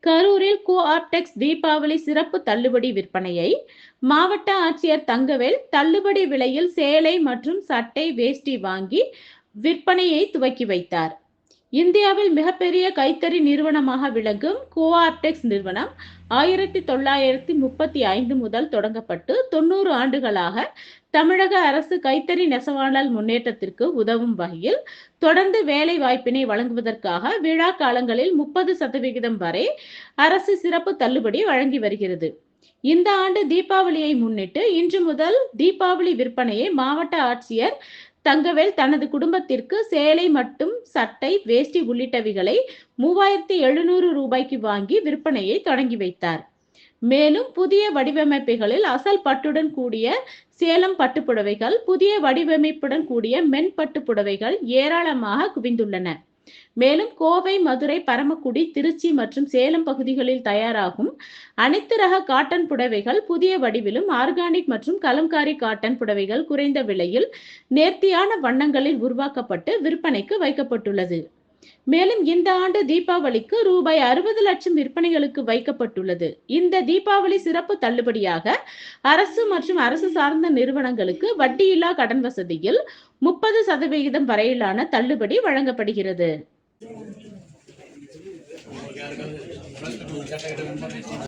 கரூரில் கோ-ஆப்டெக்ஸ் தீபாவளி சிறப்பு தள்ளுபடி விற்பனையை மாவட்ட ஆட்சியர் தங்கவேல் தள்ளுபடி விலையில் சேலை மற்றும் சட்டை, வேஷ்டி வாங்கி விற்பனையை துவக்கி வைத்தார். இந்தியாவில் மிகப்பெரிய கைத்தறி நிறுவனமாக விளங்கும் கோ-ஆப்டெக்ஸ் நிறுவனம் 1935 முதல் தொடங்கப்பட்டு 90 ஆண்டுகளாக தமிழக அரசு கைத்தறி நெசவாளர் முன்னேற்றத்திற்கு உதவும் வகையில் தொடர்ந்து வேலை வாய்ப்பினை வழங்குவதற்காக விழா காலங்களில் 30% வரை அரசு சிறப்பு தள்ளுபடி வழங்கி வருகிறது. இந்த ஆண்டு தீபாவளியை முன்னிட்டு இன்று முதல் தீபாவளி விற்பனையை மாவட்ட ஆட்சியர் தங்கவேல் தனது குடும்பத்திற்கு சேலை மற்றும் சட்டை, வேஷ்டி உள்ளிட்டவைகளை 3700 ரூபாய்க்கு வாங்கி விற்பனையை தொடங்கி வைத்தார். மேலும் புதிய வடிவமைப்புகளில் அசல் பட்டுடன் கூடிய சேலம் பட்டுப்புடவைகள், புதிய வடிவமைப்புடன் கூடிய மென் பட்டு புடவைகள் ஏராளமாக குவிந்துள்ளன. மேலும் கோவை, மதுரை, பரமக்குடி, திருச்சி மற்றும் சேலம் பகுதிகளில் தயாராகும் அனைத்து ரக காட்டன் புடவைகள் புதிய வடிவிலும், ஆர்கானிக் மற்றும் கலம்காரி காட்டன் புடவைகள் குறைந்த விலையில் நேர்த்தியான வண்ணங்களில் உருவாக்கப்பட்டு விற்பனைக்கு வைக்கப்பட்டுள்ளது. மேலும் இந்த ஆண்டு தீபாவளிக்கு ரூபாய் 60 லட்சம் விற்பனைகளுக்கு வைக்கப்பட்டுள்ளது. இந்த தீபாவளி சிறப்பு தள்ளுபடியாக அரசு மற்றும் அரசு சார்ந்த நிறுவனங்களுக்கு வட்டியில்லா கடன் வசதியில் 30% வரையிலான தள்ளுபடி வழங்கப்படுகிறது.